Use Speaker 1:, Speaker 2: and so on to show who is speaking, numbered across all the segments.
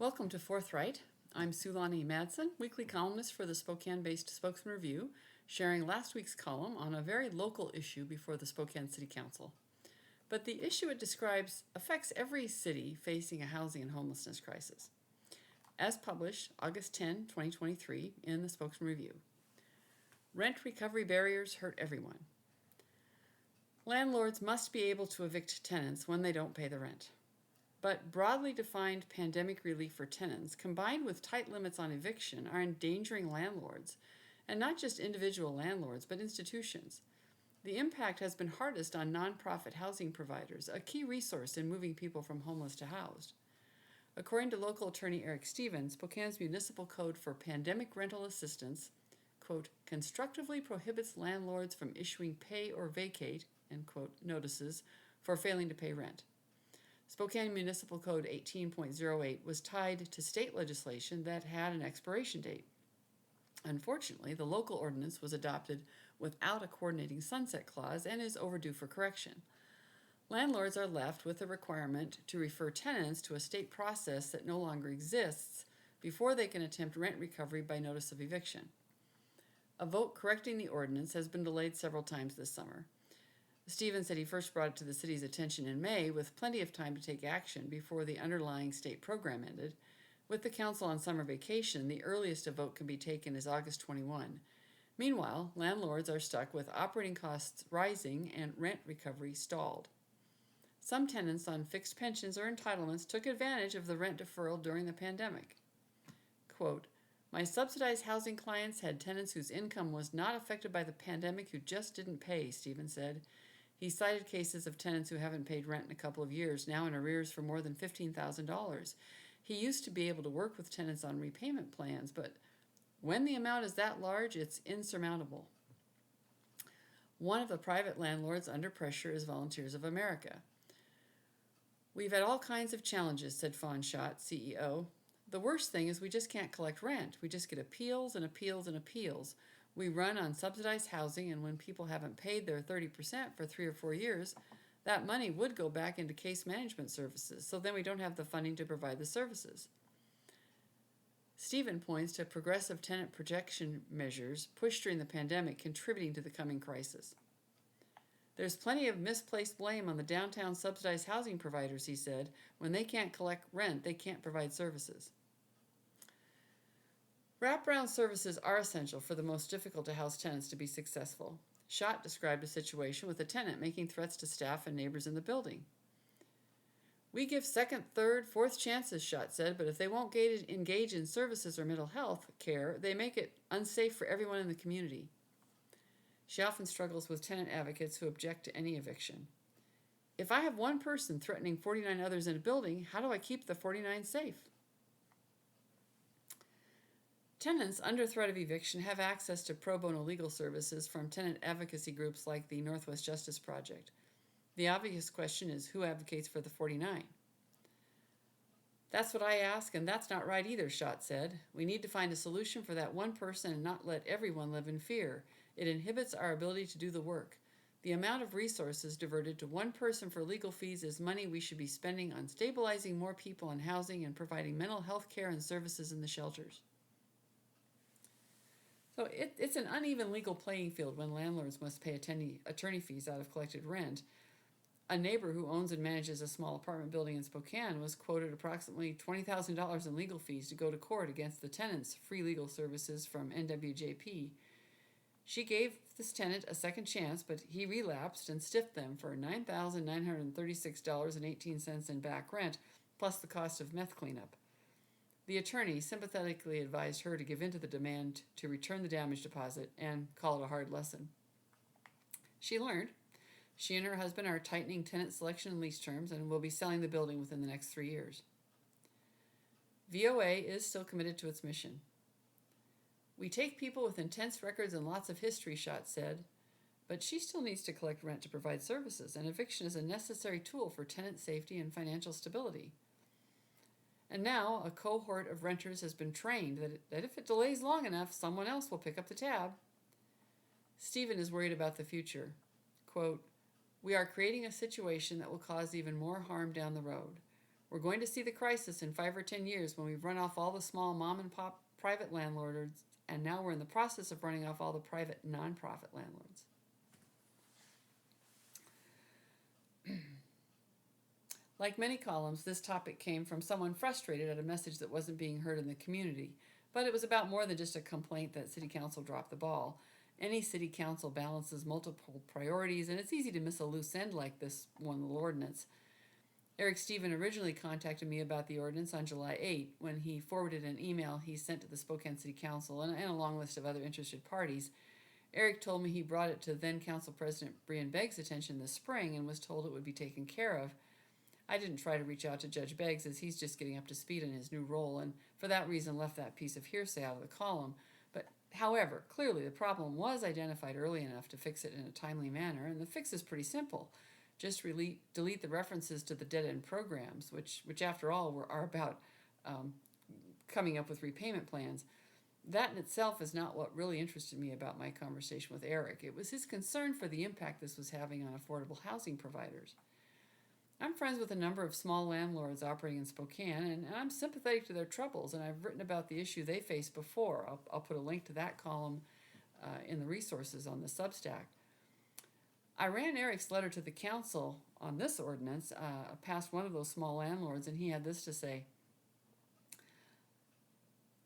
Speaker 1: Welcome to Forthright. I'm Sulani Madsen, weekly columnist for the Spokane-based Spokesman Review, sharing last week's column on a very local issue before the Spokane City Council. But the issue it describes affects every city facing a housing and homelessness crisis. As published August 10, 2023, in the Spokesman Review. Rent recovery barriers hurt everyone. Landlords must be able to evict tenants when they don't pay the rent. But broadly defined pandemic relief for tenants, combined with tight limits on eviction, are endangering landlords, and not just individual landlords, but institutions. The impact has been hardest on nonprofit housing providers, a key resource in moving people from homeless to housed. According to local attorney Eric Stevens, Spokane's municipal code for pandemic rental assistance, quote, constructively prohibits landlords from issuing pay or vacate, end quote, notices for failing to pay rent. Spokane Municipal Code 18.08 was tied to state legislation that had an expiration date. Unfortunately, the local ordinance was adopted without a coordinating sunset clause and is overdue for correction. Landlords are left with a requirement to refer tenants to a state process that no longer exists before they can attempt rent recovery by notice of eviction. A vote correcting the ordinance has been delayed several times this summer. Stevens said he first brought it to the city's attention in May, with plenty of time to take action before the underlying state program ended. With the council on summer vacation, the earliest a vote can be taken is August 21. Meanwhile, landlords are stuck with operating costs rising and rent recovery stalled. Some tenants on fixed pensions or entitlements took advantage of the rent deferral during the pandemic. Quote, my subsidized housing clients had tenants whose income was not affected by the pandemic who just didn't pay, Stevens said. He cited cases of tenants who haven't paid rent in a couple of years, now in arrears for more than $15,000. He used to be able to work with tenants on repayment plans, but when the amount is that large, it's insurmountable. One of the private landlords under pressure is Volunteers of America. We've had all kinds of challenges, said Fawn Schott, CEO. The worst thing is we just can't collect rent. We just get appeals and appeals and appeals. We run on subsidized housing, and when people haven't paid their 30% for 3 or 4 years, that money would go back into case management services, so then we don't have the funding to provide the services. Stephen points to progressive tenant protection measures pushed during the pandemic contributing to the coming crisis. There's plenty of misplaced blame on the downtown subsidized housing providers, he said. When they can't collect rent, they can't provide services. Wraparound services are essential for the most difficult to house tenants to be successful. Schott described a situation with a tenant making threats to staff and neighbors in the building. We give second, third, fourth chances, Schott said, but if they won't engage in services or mental health care, they make it unsafe for everyone in the community. She often struggles with tenant advocates who object to any eviction. If I have one person threatening 49 others in a building, how do I keep the 49 safe? Tenants under threat of eviction have access to pro bono legal services from tenant advocacy groups like the Northwest Justice Project. The obvious question is, who advocates for the 49? That's what I ask, and that's not right either, Schott said. We need to find a solution for that one person and not let everyone live in fear. It inhibits our ability to do the work. The amount of resources diverted to one person for legal fees is money we should be spending on stabilizing more people in housing and providing mental health care and services in the shelters. So it's an uneven legal playing field when landlords must pay attorney fees out of collected rent. A neighbor who owns and manages a small apartment building in Spokane was quoted approximately $20,000 in legal fees to go to court against the tenant's free legal services from NWJP. She gave this tenant a second chance, but he relapsed and stiffed them for $9,936.18 in back rent, plus the cost of meth cleanup. The attorney sympathetically advised her to give in to the demand to return the damage deposit and call it a hard lesson. She learned. She and her husband are tightening tenant selection and lease terms and will be selling the building within the next 3 years. VOA is still committed to its mission. We take people with intense records and lots of history, Schott said, but she still needs to collect rent to provide services, and eviction is a necessary tool for tenant safety and financial stability. And now a cohort of renters has been trained that if it delays long enough, someone else will pick up the tab. Stephen is worried about the future. Quote, we are creating a situation that will cause even more harm down the road. We're going to see the crisis in 5 or 10 years when we've run off all the small mom and pop private landlords, and now we're in the process of running off all the private nonprofit landlords. Like many columns, this topic came from someone frustrated at a message that wasn't being heard in the community, but it was about more than just a complaint that City Council dropped the ball. Any City Council balances multiple priorities, and it's easy to miss a loose end like this one little ordinance. Eric Stephen originally contacted me about the ordinance on July 8 when he forwarded an email he sent to the Spokane City Council and a long list of other interested parties. Eric told me he brought it to then Council President Brian Begg's attention this spring and was told it would be taken care of. I didn't try to reach out to Judge Beggs as he's just getting up to speed in his new role, and for that reason left that piece of hearsay out of the column. But however, clearly the problem was identified early enough to fix it in a timely manner, and the fix is pretty simple. Just delete the references to the dead-end programs, which after all are about coming up with repayment plans. That in itself is not what really interested me about my conversation with Eric. It was his concern for the impact this was having on affordable housing providers. I'm friends with a number of small landlords operating in Spokane, and I'm sympathetic to their troubles, and I've written about the issue they face before. I'll put a link to that column in the resources on the Substack. I ran Eric's letter to the council on this ordinance past one of those small landlords, and he had this to say.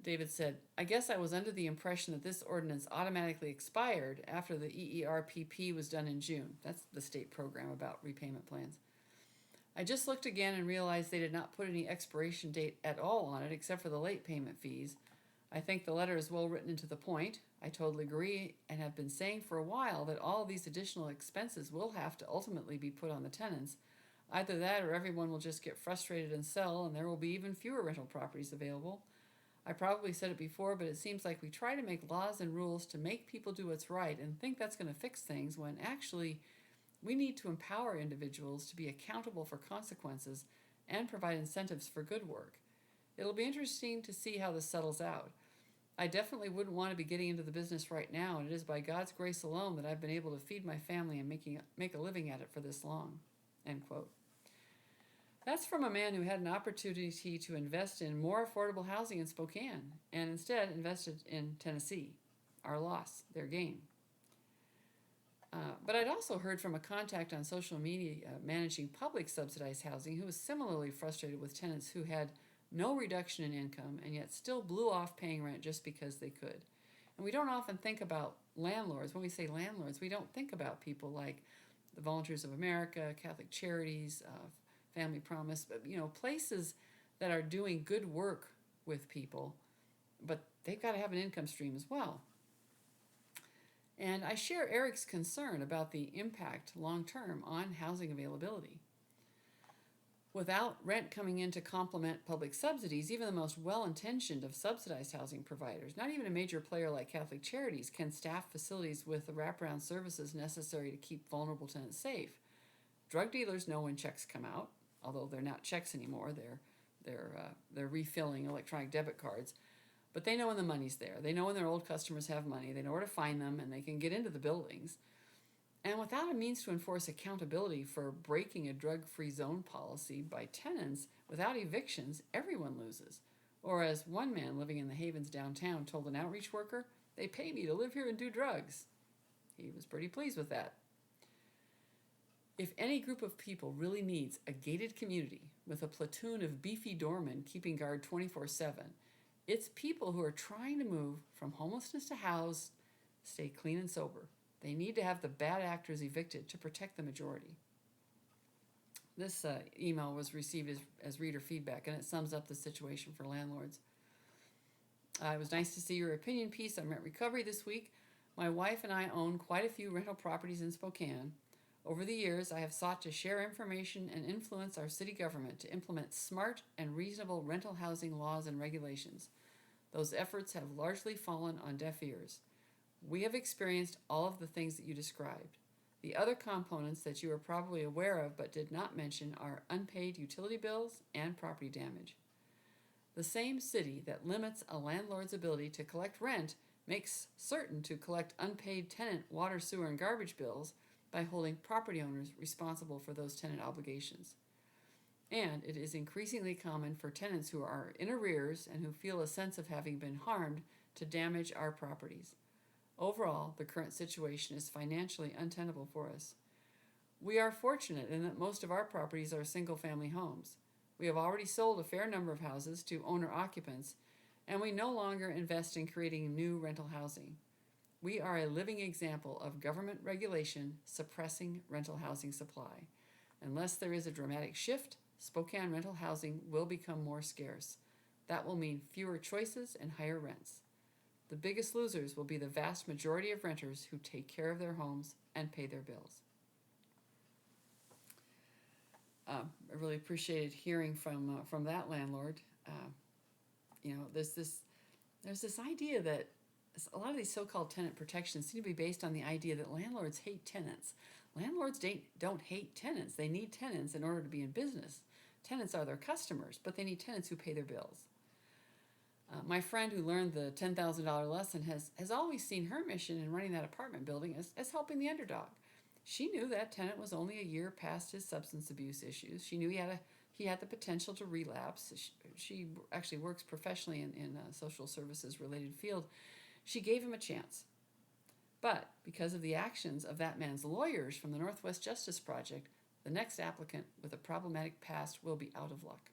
Speaker 1: David said, I guess I was under the impression that this ordinance automatically expired after the EERPP was done in June. That's the state program about repayment plans. I just looked again and realized they did not put any expiration date at all on it except for the late payment fees. I think the letter is well written and to the point. I totally agree and have been saying for a while that all of these additional expenses will have to ultimately be put on the tenants. Either that or everyone will just get frustrated and sell, and there will be even fewer rental properties available. I probably said it before, but it seems like we try to make laws and rules to make people do what's right and think that's going to fix things when actually we need to empower individuals to be accountable for consequences and provide incentives for good work. It'll be interesting to see how this settles out. I definitely wouldn't want to be getting into the business right now, and it is by God's grace alone that I've been able to feed my family and make a living at it for this long. End quote. That's from a man who had an opportunity to invest in more affordable housing in Spokane and instead invested in Tennessee. Our loss, their gain. But I'd also heard from a contact on social media managing public subsidized housing who was similarly frustrated with tenants who had no reduction in income and yet still blew off paying rent just because they could. And we don't often think about landlords. When we say landlords, we don't think about people like the Volunteers of America, Catholic Charities, Family Promise, but places that are doing good work with people, but they've got to have an income stream as well. And I share Eric's concern about the impact long-term on housing availability. Without rent coming in to complement public subsidies, even the most well-intentioned of subsidized housing providers, not even a major player like Catholic Charities, can staff facilities with the wraparound services necessary to keep vulnerable tenants safe. Drug dealers know when checks come out, although they're not checks anymore, they're refilling electronic debit cards. But they know when the money's there. They know when their old customers have money. They know where to find them, and they can get into the buildings. And without a means to enforce accountability for breaking a drug-free zone policy by tenants, without evictions, everyone loses. Or as one man living in the Havens downtown told an outreach worker, they pay me to live here and do drugs. He was pretty pleased with that. If any group of people really needs a gated community with a platoon of beefy doormen keeping guard 24/7, it's people who are trying to move from homelessness to house, stay clean and sober. They need to have the bad actors evicted to protect the majority. This email was received as reader feedback, and it sums up the situation for landlords. It was nice to see your opinion piece on rent recovery this week. My wife and I own quite a few rental properties in Spokane. Over the years, I have sought to share information and influence our city government to implement smart and reasonable rental housing laws and regulations. Those efforts have largely fallen on deaf ears. We have experienced all of the things that you described. The other components that you are probably aware of but did not mention are unpaid utility bills and property damage. The same city that limits a landlord's ability to collect rent makes certain to collect unpaid tenant water, sewer, and garbage bills by holding property owners responsible for those tenant obligations. And it is increasingly common for tenants who are in arrears and who feel a sense of having been harmed to damage our properties. Overall, the current situation is financially untenable for us. We are fortunate in that most of our properties are single-family homes. We have already sold a fair number of houses to owner-occupants, and we no longer invest in creating new rental housing. We are a living example of government regulation suppressing rental housing supply. Unless there is a dramatic shift, Spokane rental housing will become more scarce. That will mean fewer choices and higher rents. The biggest losers will be the vast majority of renters who take care of their homes and pay their bills. I really appreciated hearing from that landlord. There's this idea that a lot of these so-called tenant protections seem to be based on the idea that landlords hate tenants. Landlords don't hate tenants. They need tenants in order to be in business. Tenants are their customers, but they need tenants who pay their bills. My friend who learned the $10,000 lesson has always seen her mission in running that apartment building as helping the underdog. She knew that tenant was only a year past his substance abuse issues. She knew he had the potential to relapse. She actually works professionally in a social services related field. She gave him a chance. But because of the actions of that man's lawyers from the Northwest Justice Project, the next applicant with a problematic past will be out of luck.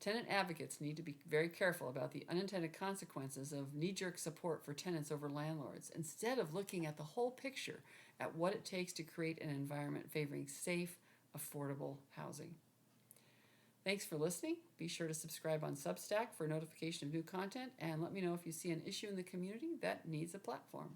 Speaker 1: Tenant advocates need to be very careful about the unintended consequences of knee-jerk support for tenants over landlords, instead of looking at the whole picture at what it takes to create an environment favoring safe, affordable housing. Thanks for listening. Be sure to subscribe on Substack for notification of new content, and let me know if you see an issue in the community that needs a platform.